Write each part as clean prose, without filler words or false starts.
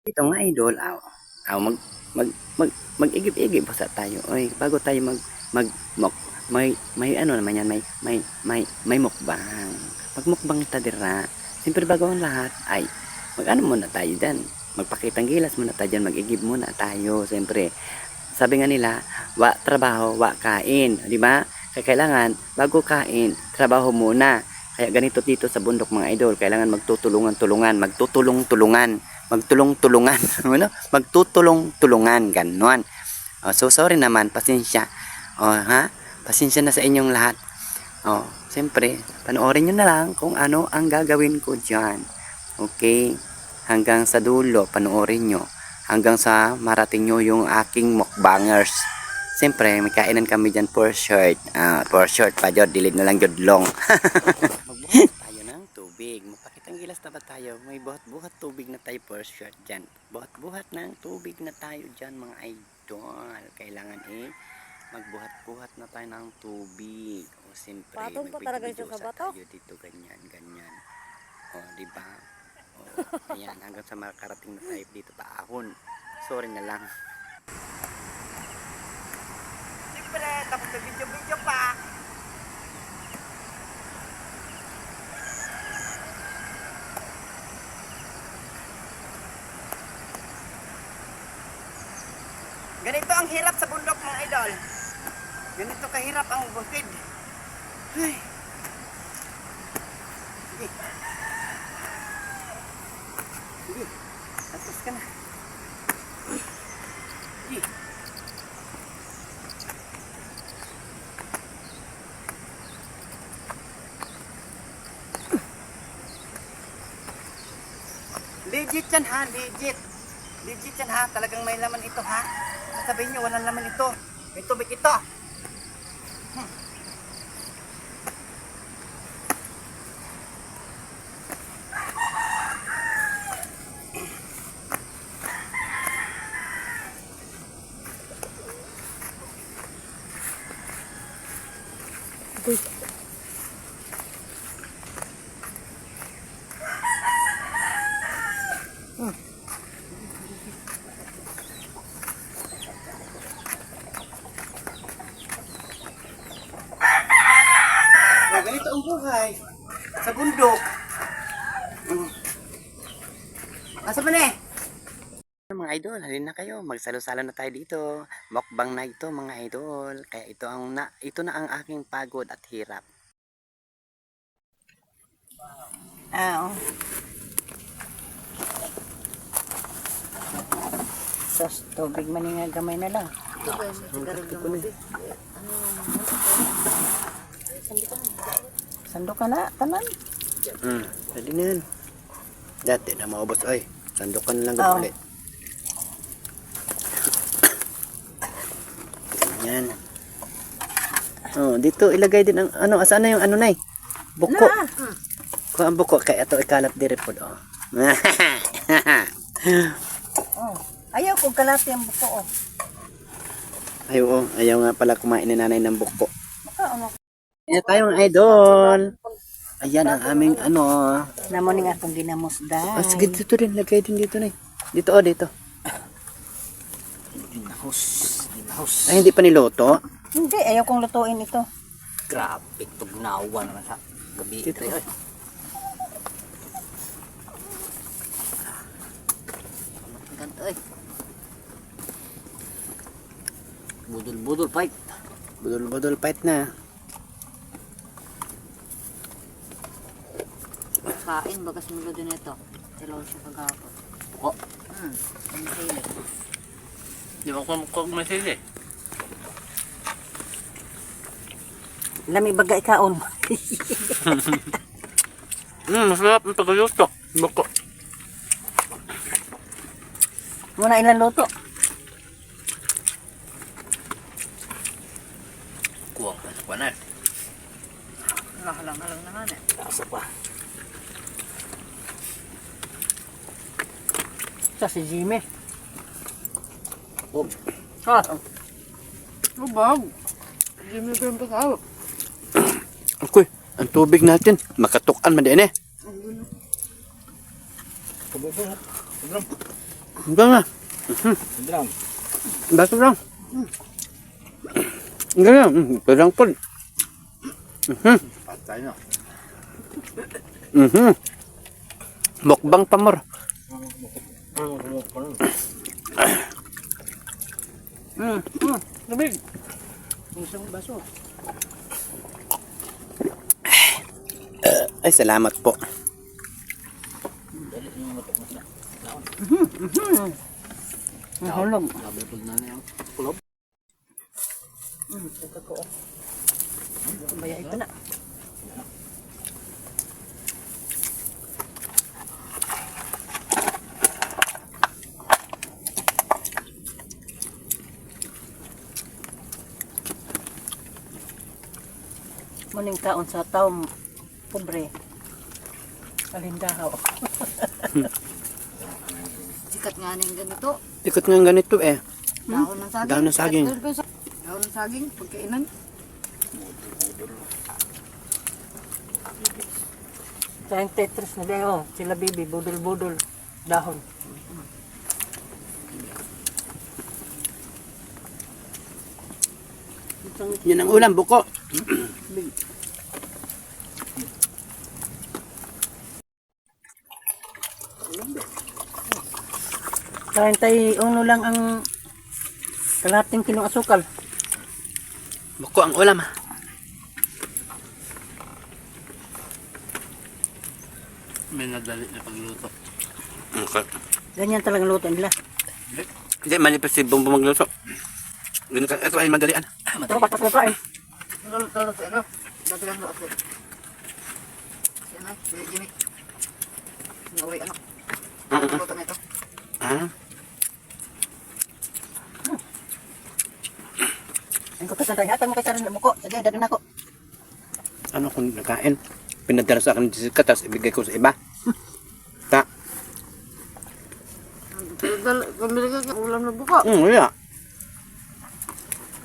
Ito nga idol, mag mag mag mag-igib-igib pa sa tayo. Oy, bago tayo mag may ano naman yan, may mukbang. Magmukbang ta dira. Siyempre bago ang lahat ay mag-ano muna tayo diyan. Magpakitang gilas muna tayo diyan, mag-igib muna tayo. Siyempre, sabi nga nila, wa trabaho, wa kain, di ba? Kaya kailangan bago kain, trabaho muna. Kaya ganito dito sa bundok mga idol, kailangan magtutulungan-tulungan, magtulong-tulungan, ano? Magtutulong-tulungan, ganon. So sorry naman, pasensya. Ha? Pasensya na sa inyong lahat. Siyempre, panoorin nyo na lang kung ano ang gagawin ko dyan. Okay? Hanggang sa dulo, panoorin nyo. Hanggang sa marating nyo yung aking mukbangers. Siyempre, may kainan kami dyan for short. For short pa dyan, dilid na lang jodlong. Magbuhat tayo ng tubig. Magpakitang gilas na ba tayo? May buhat-buhat tubig na tayo for short dyan. Buhat-buhat ng tubig na tayo dyan mga idol. Kailangan magbuhat-buhat na tayo ng tubig. O siyempre, magbibideo sa tayo dito, ganyan. Diba? Ayan, hanggang sa makarating na tayo dito taahon. Sorry na lang. Siyempre, tapos na video pa. Ganito ang hirap sa bundok mga idol. Ganito kahirap ang bukid. Ay. Sige. Sige. Tapos ka na. Sige. Legit yan ha, legit. Legit yan ha, talagang may laman ito ha. Sabihin nyo, walang laman ito. May tubig ito. Ganito ang buhay sa bundok. Asa ba na mga idol, halin na kayo, magsalo-salo na tayo dito. Mukbang na ito mga idol. Kaya ito na ang aking pagod at hirap. Sos, tubig man nga gamay na lang. Sandok ka na, tanan. Pwede na yan. Dati na maubos, ay. Sandok ka na lang ulit. Yan. Dito ilagay din ang ano, asaan na yung ano na buko. Kung ang buko, kaya ito ikalat diri po. Ayaw kung kalati ang buko. Ayaw nga pala kumain ni nanay ng buko. Ayan tayo mga idol. Ayan ang aming ano. Namuning akong ginamusda. Sige dito din, lagay din dito na. Dito dito. Ginahos. Ay, hindi pa niloto? Hindi, ayaw kong lutuin ito. Grabe, tugnawan naman sa gabi. Dito. Ganto eh. Budol-budol fight. Budol-budol fight na. Kain, bagas mulo din ito. Tilaw siya kagapon. Buko. Ang sili. Di ba kung may sili? Lami baga ikaon. Masarap ang tagaluto. Buko. Muna ilan luto? Kuwang pa sa kwanan. Halang naman eh. Lasa pa. Sa si Jimmy. Lubag. Jimmy ba yung pag-aw? Okay, ang tubig natin. Makatukan man din Ito na. Drum. Baso lang. Ganyan. Ito lang po. Patay na. Mukbang pamor. Tubig. Isang baso. Ay, salamat po. Mahulog. Nabipod na yung kulob. Ito ko. Bayay ko na. Muning taon sa taong pobre. Kalindahaw. Sikat nga ng ganito. Ikot nga ganito eh. Dahon ng saging. Dahon ng saging. Dahon ng saging, pagkainan. Sa yung Tetris na Leo, sila Bibi, budol-budol, dahon. Yan ang ulam, buko. Sa uno lang ang kalating kilong asukal. Buko ang ulam. May nadali na pagluto. Okay. Ganyan talagang luto nila. Hindi, manipis si Bumbo magluto. Ganito, ito ay madalian. Pero batak ko kain. Ano? Dadagan mo ako. Sino? Jimmy. Nauwi anak. Luto na ito. Ah, Ang kututan tayo, hatang mo kay Saran na muko. Sige, dadan ako. ano kung nakain? Pinadala sa akin ni Jessica, tapos ibigay ko sa iba. Ta. Pamili ka ulam na buko. Wala.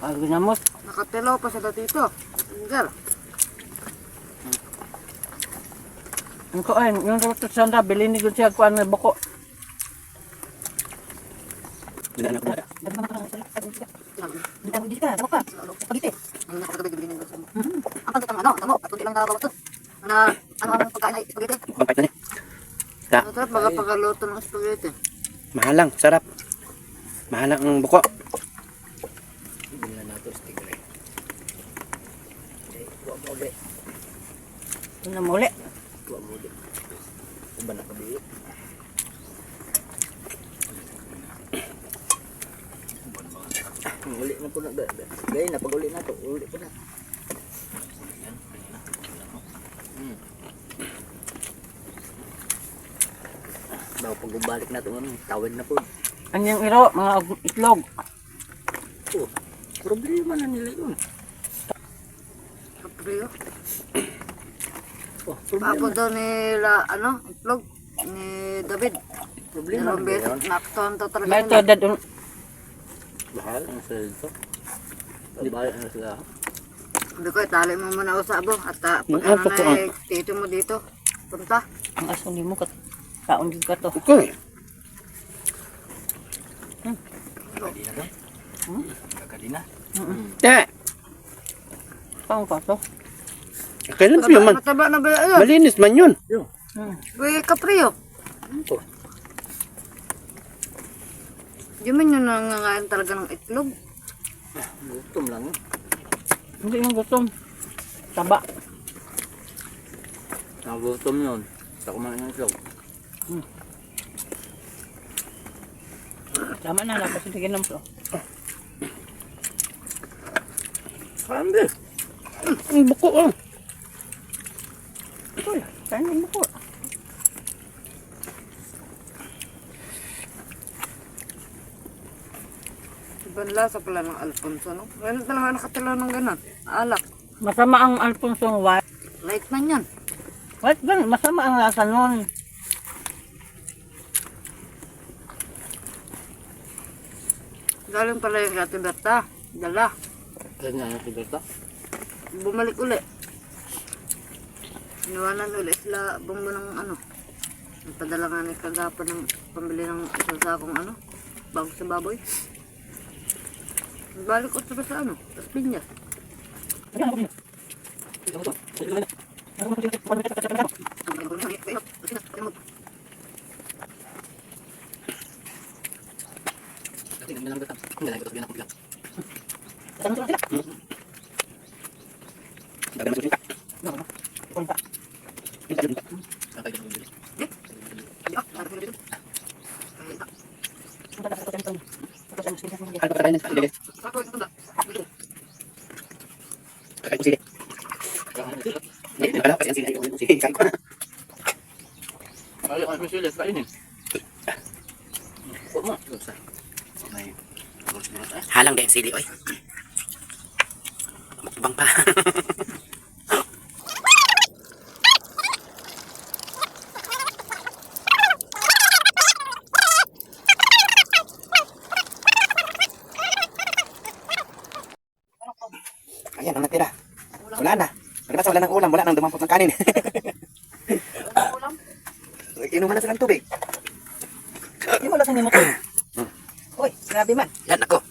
Pag ginamos, Nakatilaw pa sila dito. Tinggal. ang kuan, yung ruto sa Sandra, bilhin ni Gud siya kuan na buko. Wala na kumada. Hindi ka, damo ka. Pagiti. Ang nakakabig-bigin ng gusto mo. Ang pagkatang tamo. At kunti lang nakabawas to. Ano ang pagkain ay spaghetti? Pampait na niya. Ta. Masarap magpagaluto ng spaghetti. Mahalang, sarap. Mahalang ang buko. Bili na nato sticker eh. Kuha mo ulit. Ito na muli. Kuha mo ulit. Kung ba nakabiit? Uli na po na. Gaya na, pag uli na to. Uli po na. Bago pag bumalik na ito, tawid na po. Anyang iro, mga itlog. Oh, problema na nila yun. Kaprio. Oh, Papo problema. daw nila, itlog ni David. Problema na Dalawang ba beses, yun? nakton to talaga May ito, nila. dadun. Bahal ang sila dito. Bahal ang sila. Hindi ko, itali mo muna usabo. At pag Apo ko, na tito mo dito, punta. Ang aso ni mo, kaon din ka to. Okay. Gagadi na to. Gagadi na. Te. Kaon ka to. Kailan pa yun man? Mataba na ba yun? Malinis man yun. Yun. Uy, kaprio. Ito. Di man yun nangangain talaga ng itlog. Gutom lang yun. Hindi mo gutom. Taba. Nagutom yun. Sa kumain ng itlog. Tama na, napasitigin lang to. Kambi. Ang buko oh. Ito lang, kain mo ko. Ibang lasa pala ng Alfonso, no? Ngayon talaga nakatilaw ng ganon. Alak. Masama ang Alphonsong white. Light man yan. White ba? Masama ang lasa nun. Galing pala yung Ate Berta. Dala. Kaya nga yung sigurta. Bumalik uli. Iniwanan uli sila bumbo ng Nagpadala nga ni kagapon ng pambili ng isang sakong ano, bago sa baboy. Balik ko sa ano, sa pinyas. Ayaw ang misilis, kainin. Huwag mo. Halang din sili, oy. Mukbang pa. Ayan, ang natira. Wala na. Pagkabasa wala ng ulam, wala nang dumampot ng kanin. Inuman na silang tubig. Di mo lasang ni mo to. Uy, grabe man. Yan ako.